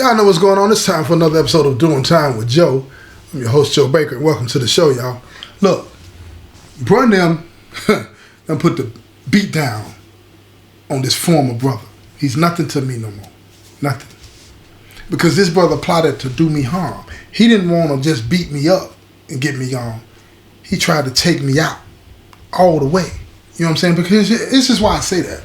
Y'all know what's going on. It's time for another episode of Doing Time with Joe. I'm your host, Joe Baker, and welcome to the show, y'all. Look, bro, them put the beat down on this former brother. He's nothing to me no more. Nothing. Because this brother plotted to do me harm. He didn't want to just beat me up and get me on. He tried to take me out all the way. You know what I'm saying? Because this is why I say that.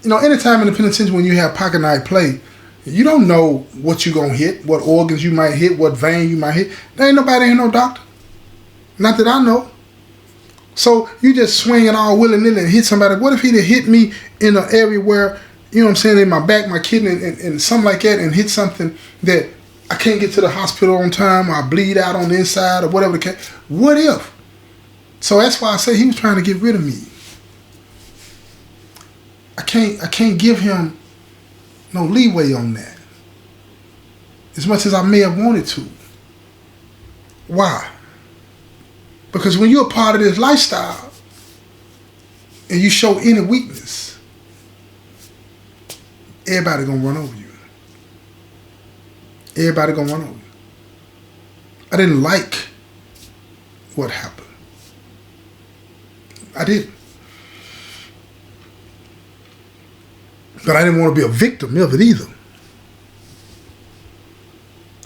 You know, anytime in the penitentiary when you have pocket knife play, you don't know what you're going to hit, what organs you might hit, what vein you might hit. There ain't nobody here, no doctor. Not that I know. So you just swinging all willy-nilly and hit somebody. What if he'd have hit me in an area where, you know what I'm saying, in my back, my kidney, and something like that, and hit something that I can't get to the hospital on time, or I bleed out on the inside, or whatever the case. What if? So that's why I say he was trying to get rid of me. I can't give him no leeway on that. As much as I may have wanted to. Why? Because when you're a part of this lifestyle and you show any weakness, everybody gonna run over you. Everybody gonna run over you. I didn't like what happened. I didn't. But I didn't want to be a victim of it either.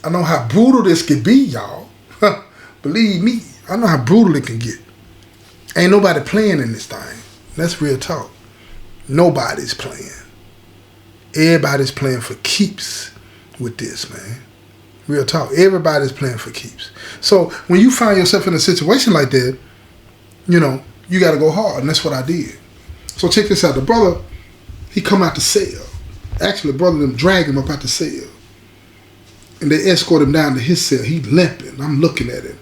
I know how brutal this could be, y'all. Believe me, I know how brutal it can get. Ain't nobody playing in this thing. That's real talk. Nobody's playing. Everybody's playing for keeps with this, man. Real talk. Everybody's playing for keeps. So when you find yourself in a situation like that, you know, you got to go hard, and that's what I did. So check this out. The brother, he come out the cell. Actually, the brother them drag him up out the cell. And they escort him down to his cell. He limping. I'm looking at him.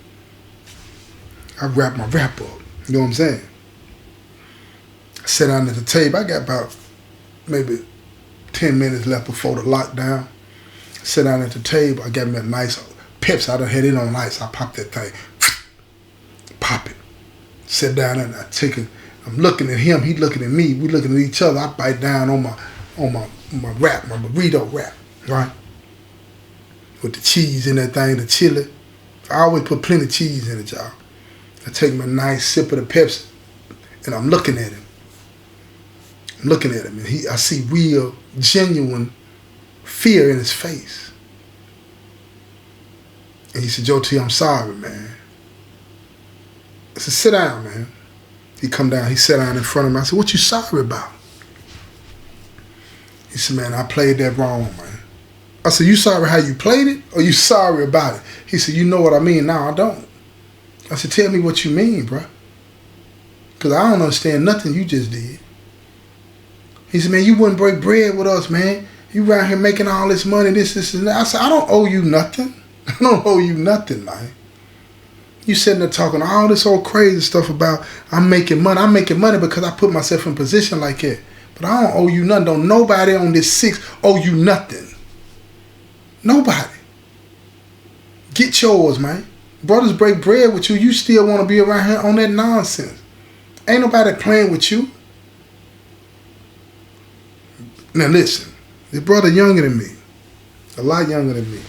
I wrap my wrap up. You know what I'm saying? I sat down at the table. I got about maybe 10 minutes left before the lockdown. I sat down at the table. I got me a nice Pepsi. I done had it on ice. I popped that thing. Pop it. Sit down and I take it. I'm looking at him, he looking at me, we looking at each other. I bite down on my wrap, my burrito wrap, right? With the cheese in that thing, the chili. I always put plenty of cheese in it, y'all. I take my nice sip of the Pepsi, and I'm looking at him. I'm looking at him, and I see real, genuine fear in his face. And he said, Joe T, I'm sorry, man. I said, sit down, man. He come down, he sat down in front of me. I said, what you sorry about? He said, man, I played that wrong, man. I said, you sorry how you played it, or you sorry about it? He said, you know what I mean? No, I don't. I said, tell me what you mean, bro. Because I don't understand nothing you just did. He said, man, you wouldn't break bread with us, man. You around here making all this money, this, and that. I said, I don't owe you nothing. I don't owe you nothing, man. You sitting there talking all this old crazy stuff about I'm making money. I'm making money because I put myself in a position like that. But I don't owe you nothing. Don't nobody on this 6 owe you nothing. Nobody. Get yours, man. Brothers break bread with you. You still want to be around here on that nonsense. Ain't nobody playing with you. Now listen. This brother younger than me. A lot younger than me.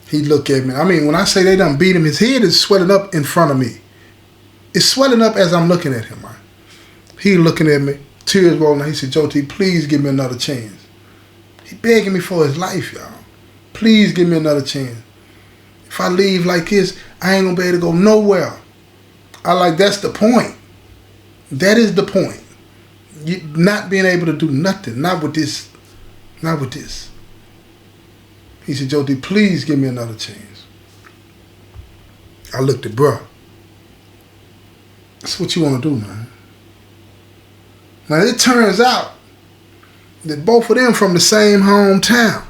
He look at me. I mean, when I say they done beat him, his head is swelling up in front of me. It's swelling up as I'm looking at him, man. He looking at me, tears rolling. He said, Joe T, please give me another chance. He begging me for his life, y'all. Please give me another chance. If I leave like this, I ain't gonna be able to go nowhere. That's the point. That is the point. You not being able to do nothing. Not with this. Not with this. He said, Joe D, please give me another chance. I looked at bro. That's what you want to do, man. Now, it turns out that both of them from the same hometown.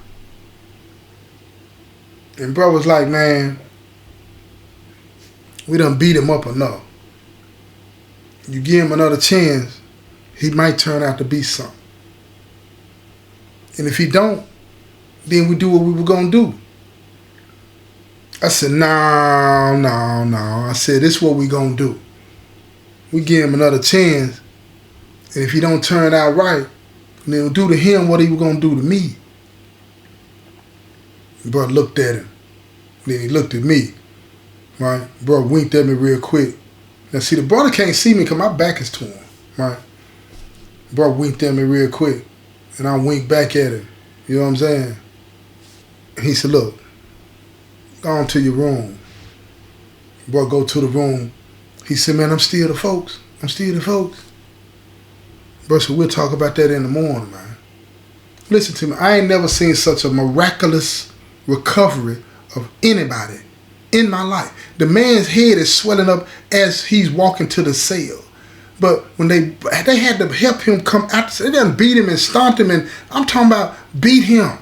And bro was like, man, we done beat him up enough. You give him another chance, he might turn out to be something. And if he don't, then we do what we were going to do. I said, no. I said, this is what we going to do. We give him another chance, and if he don't turn out right, then we'll do to him what he was going to do to me. Bro looked at him. Then he looked at me. Right? Bro winked at me real quick. Now see, the brother can't see me because my back is to him. Right? Bro winked at me real quick. And I winked back at him. You know what I'm saying? And he said, look, go on to your room. Bro go to the room. He said, man, I'm still the folks. Bro, so we'll talk about that in the morning, man. Listen to me. I ain't never seen such a miraculous recovery of anybody in my life. The man's head is swelling up as he's walking to the cell. But when they had to help him come out, they done beat him and stomped him, and I'm talking about beat him,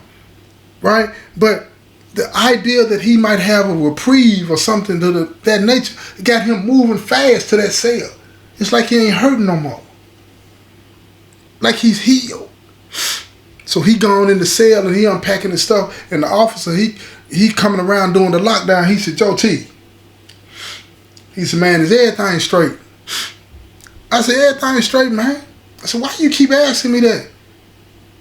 right? But the idea that he might have a reprieve or something to that nature got him moving fast to that cell. It's like he ain't hurting no more. Like he's healed. So he gone in the cell and he unpacking his stuff, and the officer, he coming around doing the lockdown. He said, Joe T. He said, man, is everything straight? I said, everything straight, man. I said, why you keep asking me that?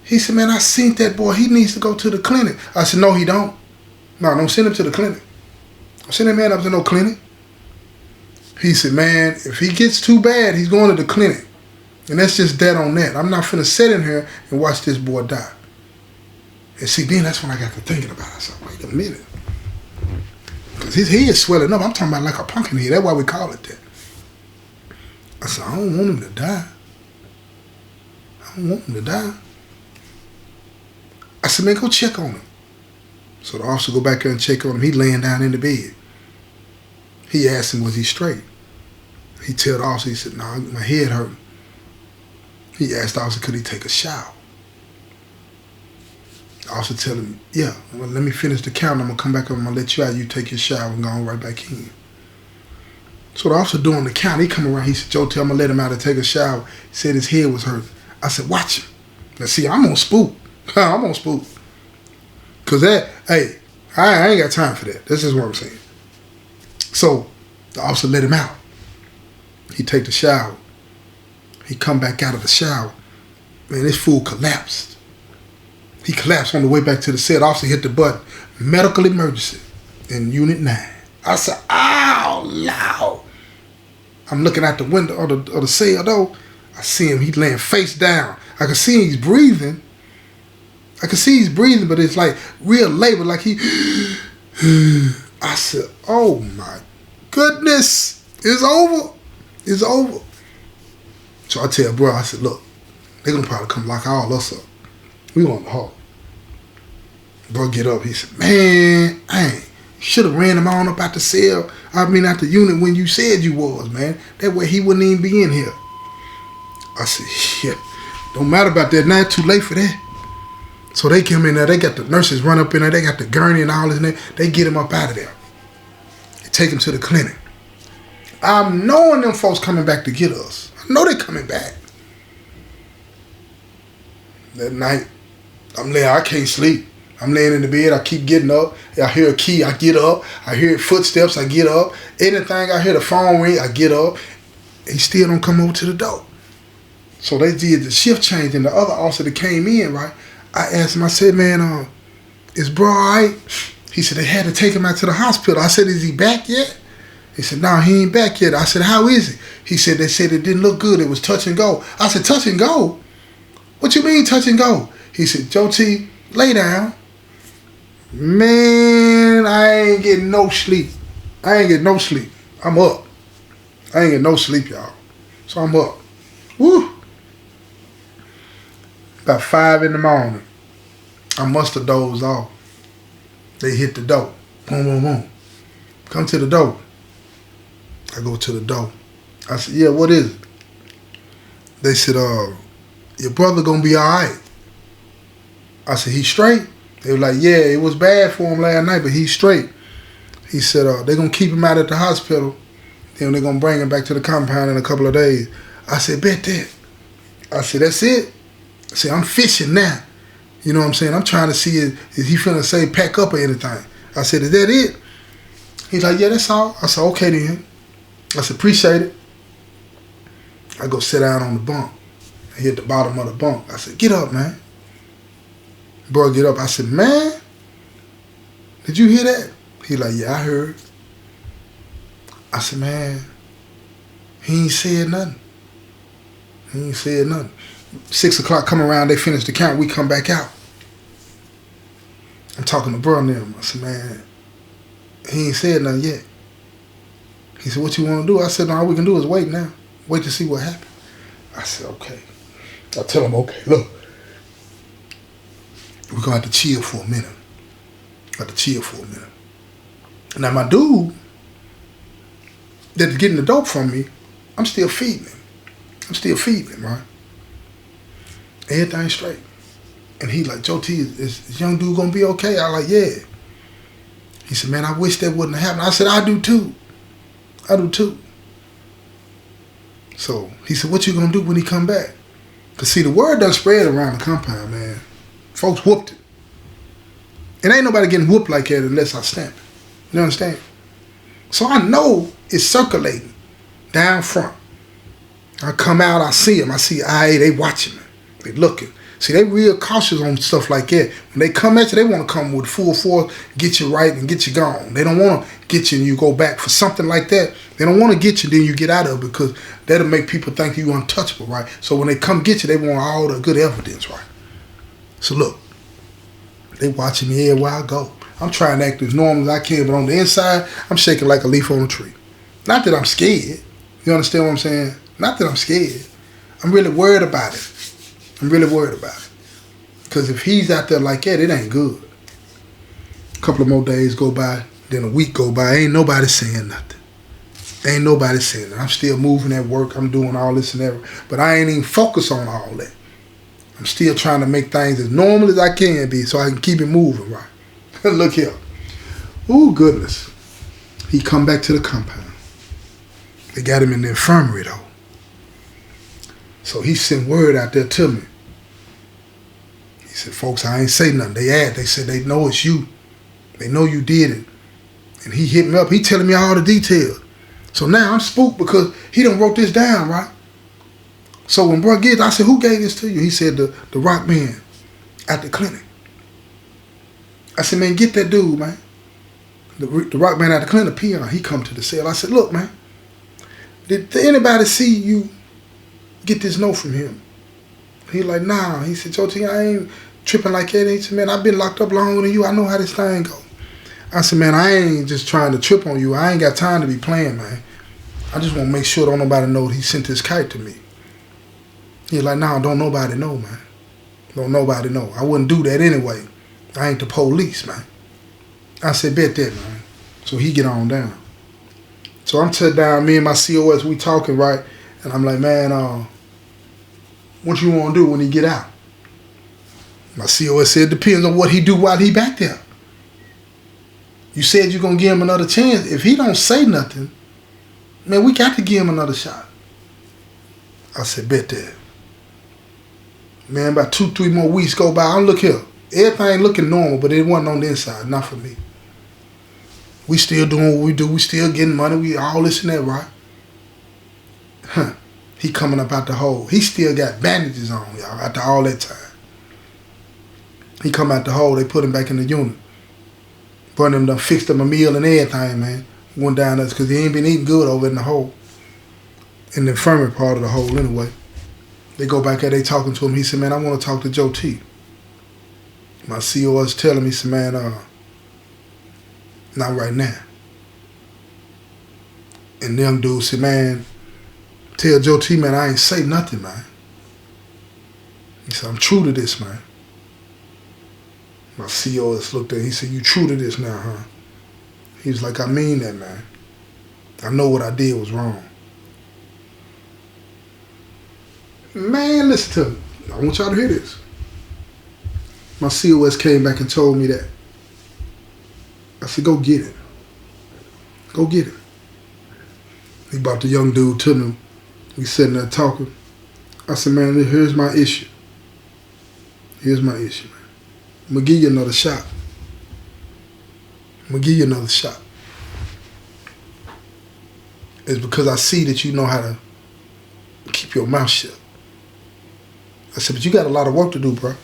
He said, man, I seen that boy. He needs to go to the clinic. I said, no, he don't. No, don't send him to the clinic. Don't send that man up to no clinic. He said, man, if he gets too bad, he's going to the clinic. And that's just that on that. I'm not finna sit in here and watch this boy die. And see, then that's when I got to thinking about it. I said, wait a minute. Because his head is swelling up. I'm talking about like a pumpkin head. That's why we call it that. I said, I don't want him to die. I said, man, go check on him. So the officer go back there and check on him. He laying down in the bed. He asked him, was he straight? He tell the officer, he said, no, my head hurting. He asked the officer, could he take a shower? The officer tell him, yeah, well, let me finish the count. I'm going to come back up and I'm going to let you out. You take your shower and go on right back in. So the officer doing the count, he come around, he said, Joe, I'm going to let him out and take a shower. He said his head was hurting. I said, watch him. Now see, I'm on spook. I'm on spook. Because that, hey, I ain't got time for that. This is what I'm saying. So the officer let him out. He take the shower. He come back out of the shower. Man, this fool collapsed. He collapsed on the way back to the cell. The officer hit the button. Medical emergency in Unit 9. I said, ow, loud. I'm looking out the window of the cell, though. I see him. He's laying face down. I can see he's breathing. But it's like real labor, like he... I said, oh, my goodness. It's over. So I tell bro, I said, look, they're going to probably come lock all us up. We on the hall. Bro get up. He said, man, should have ran him on up out the cell. Out the unit when you said you was, man. That way he wouldn't even be in here. I said, shit. Don't matter about that. Now it's too late for that. So they come in there. They got the nurses run up in there. They got the gurney and all this in there. They get him up out of there. They take him to the clinic. I'm knowing them folks coming back to get us. I know they coming back. That night, I'm laying, I can't sleep. I'm laying in the bed, I keep getting up. I hear a key, I get up. I hear footsteps, I get up. Anything, I hear the phone ring, I get up. He still don't come over to the door. So they did the shift change, and the other officer that came in, right? I asked him, I said, man, is bro all right? He said, they had to take him out to the hospital. I said, is he back yet? He said, no, he ain't back yet. I said, how is it? He said, they said it didn't look good. It was touch and go. I said, touch and go? What you mean touch and go? He said, Joe T, lay down. Man, I ain't getting no sleep. I'm up. I ain't getting no sleep, y'all. So I'm up. Woo. About 5 in the morning. I must have dozed off. They hit the door. Boom, boom, boom. Come to the door. I go to the door. I said, yeah, what is it? They said, your brother gonna be all right. I said, he's straight? They were like, yeah, it was bad for him last night, but he's straight. He said, they're gonna keep him out at the hospital. Then they're gonna bring him back to the compound in a couple of days. I said, bet that. I said, that's it? I said, I'm fishing now. You know what I'm saying? I'm trying to see is he finna say pack up or anything. I said, is that it? He's like, yeah, that's all. I said, okay then. I said, appreciate it. I go sit down on the bunk. I hit the bottom of the bunk. I said, get up, man. Bro, get up. I said, man, Did you hear that? He like, yeah, I heard. I said, man, he ain't said nothing. He ain't said nothing. 6 o'clock come around, they finish the count, we come back out. I'm talking to bro and them. I said, man, he ain't said nothing yet. He said, what you want to do? I said, no, all we can do is wait now. Wait to see what happens. I said, okay. I tell him, okay, look, we're going to have to chill for a minute. Now, my dude that's getting the dope from me, I'm still feeding him, right? Everything straight. And he like, Joe T, is this young dude going to be okay? I like, yeah. He said, man, I wish that wouldn't have happened. I said, I do too. So he said, what you going to do when he come back? Because see, the word done spread around the compound, man. Folks whooped it. And ain't nobody getting whooped like that unless I stamp it. You understand? So I know it's circulating down front. I come out, I see them. I see IA, they watching me. They looking. See, they real cautious on stuff like that. When they come at you, they want to come with full force, get you right and get you gone. They don't want to get you and you go back for something like that. They don't want to get you, then you get out of it because that'll make people think you untouchable, right? So when they come get you, they want all the good evidence, right? So look, they watching me everywhere I go. I'm trying to act as normal as I can, but on the inside, I'm shaking like a leaf on a tree. Not that I'm scared. You understand what I'm saying? Not that I'm scared. I'm really worried about it. Because if he's out there like that, it ain't good. A couple of more days go by, then a week go by, ain't nobody saying nothing. I'm still moving at work, I'm doing all this and that, but I ain't even focused on all that. I'm still trying to make things as normal as I can be so I can keep it moving, right? Look here. Ooh, goodness. He come back to the compound. They got him in the infirmary, though. So he sent word out there to me. He said, folks, I ain't say nothing. They said they know it's you. They know you did it. And he hit me up. He telling me all the details. So now I'm spooked because he done wrote this down, right? So when bro gets, I said, who gave this to you? He said, the rock man at the clinic. I said, man, get that dude, man. The rock man at the clinic, peon, he come to the cell. I said, look, man, did anybody see you get this note from him? He like, nah. He said, Joe T, I ain't tripping like that. He said, man, I've been locked up longer than you. I know how this thing go. I said, man, I ain't just trying to trip on you. I ain't got time to be playing, man. I just want to make sure don't nobody know he sent this kite to me. He like, nah, don't nobody know, man. Don't nobody know. I wouldn't do that anyway. I ain't the police, man. I said, bet that, man. So he get on down. So I'm sitting down, me and my COS, we talking, right? And I'm like, man, what you want to do when he get out? My COS said, depends on what he do while he back there. You said you're going to give him another chance. If he don't say nothing, man, we got to give him another shot. I said, bet that. Man, about 2-3 more weeks go by. I look here. Everything looking normal, but it wasn't on the inside. Not for me. We still doing what we do. We still getting money. We all this and that, right? Huh. He coming up out the hole. He still got bandages on, y'all, after all that time. He come out the hole. They put him back in the unit. But them done fixed him a meal and everything, man. Went down there because he ain't been eating good over in the hole. In the infirmary part of the hole, anyway. They go back there, they talking to him. He said, man, I want to talk to Joe T. My COS telling me, said, man, not right now. And them dudes said, man, tell Joe T, man, I ain't say nothing, man. He said, I'm true to this, man. My COS looked at him. He said, you true to this now, huh? He was like, I mean that, man. I know what I did was wrong. Man, listen to me. I want y'all to hear this. My COS came back and told me that. I said, go get it. Go get it. He brought the young dude to me. We sitting there talking. I said, man, here's my issue. Here's my issue, man. I'm going to give you another shot. It's because I see that you know how to keep your mouth shut. I said, but you got a lot of work to do, bro.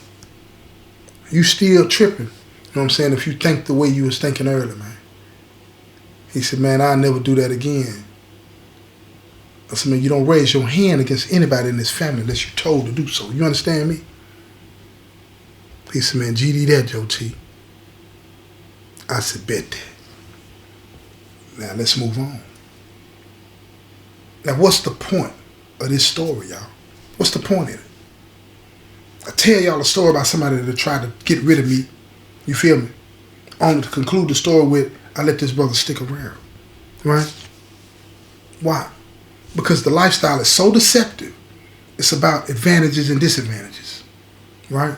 You still tripping. You know what I'm saying? If you think the way you was thinking earlier, man. He said, man, I'll never do that again. I said, man, you don't raise your hand against anybody in this family unless you're told to do so. You understand me? He said, man, GD that, Joe T. I said, bet that. Now let's move on. Now what's the point of this story, y'all? What's the point in it? I tell y'all a story about somebody that tried to get rid of me. You feel me? Only to conclude the story with, I let this brother stick around. Right? Why? Because the lifestyle is so deceptive. It's about advantages and disadvantages. Right?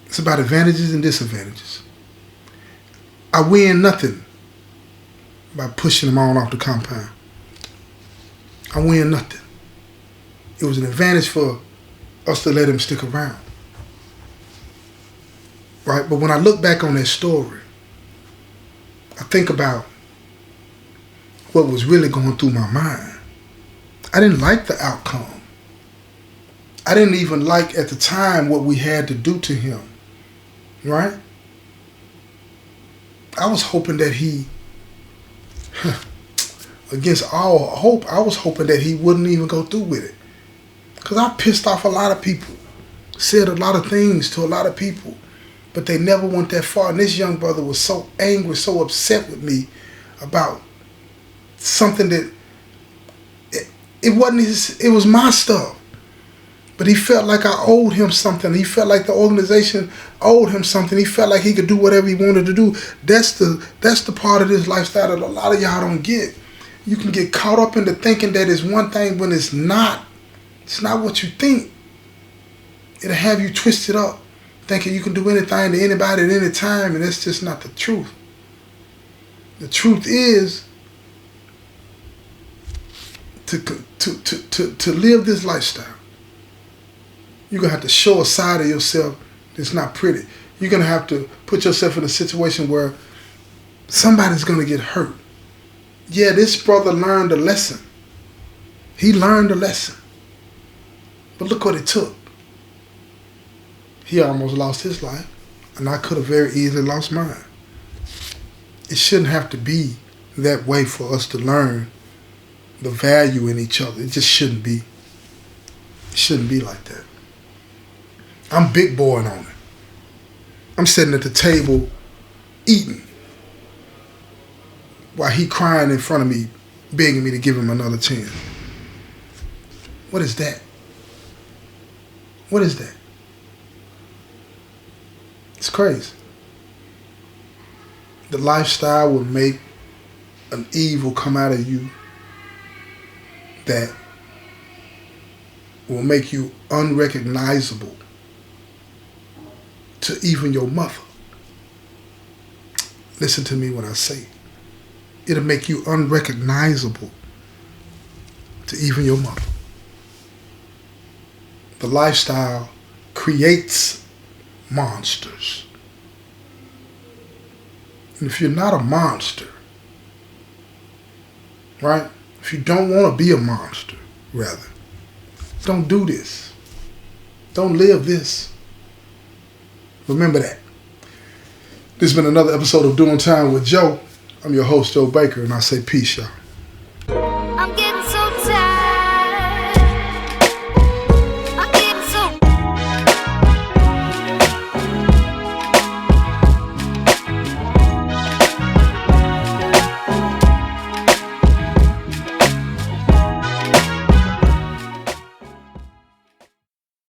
It's about advantages and disadvantages. I win nothing by pushing him on off the compound. I win nothing. It was an advantage for us to let him stick around. Right? But when I look back on that story, I think about what was really going through my mind. I didn't like the outcome. I didn't even like at the time what we had to do to him. Right? I was hoping that he, against all hope, I was hoping that he wouldn't even go through with it. Because I pissed off a lot of people, said a lot of things to a lot of people, but they never went that far. And this young brother was so angry, so upset with me about something that, it wasn't his, it was my stuff. But he felt like I owed him something. He felt like the organization owed him something. He felt like he could do whatever he wanted to do. That's the part of this lifestyle that a lot of y'all don't get. You can get caught up into thinking that it's one thing when it's not. It's not what you think. It'll have you twisted up, thinking you can do anything to anybody at any time, and that's just not the truth. The truth is to live this lifestyle, you're going to have to show a side of yourself that's not pretty. You're going to have to put yourself in a situation where somebody's going to get hurt. Yeah, this brother learned a lesson. He learned a lesson. But look what it took. He almost lost his life, and I could have very easily lost mine. It shouldn't have to be that way for us to learn the value in each other. It just shouldn't be. It shouldn't be like that. I'm big boying on it. I'm sitting at the table eating while he crying in front of me, begging me to give him another chance. What is that? What is that? It's crazy. The lifestyle will make an evil come out of you that will make you unrecognizable to even your mother. Listen to me when I say it. It'll make you unrecognizable to even your mother. The lifestyle creates monsters. And if you're not a monster, right? If you don't want to be a monster, rather, don't do this. Don't live this. Remember that. This has been another episode of Doing Time with Joe. I'm your host, Joe Baker, and I say peace, y'all.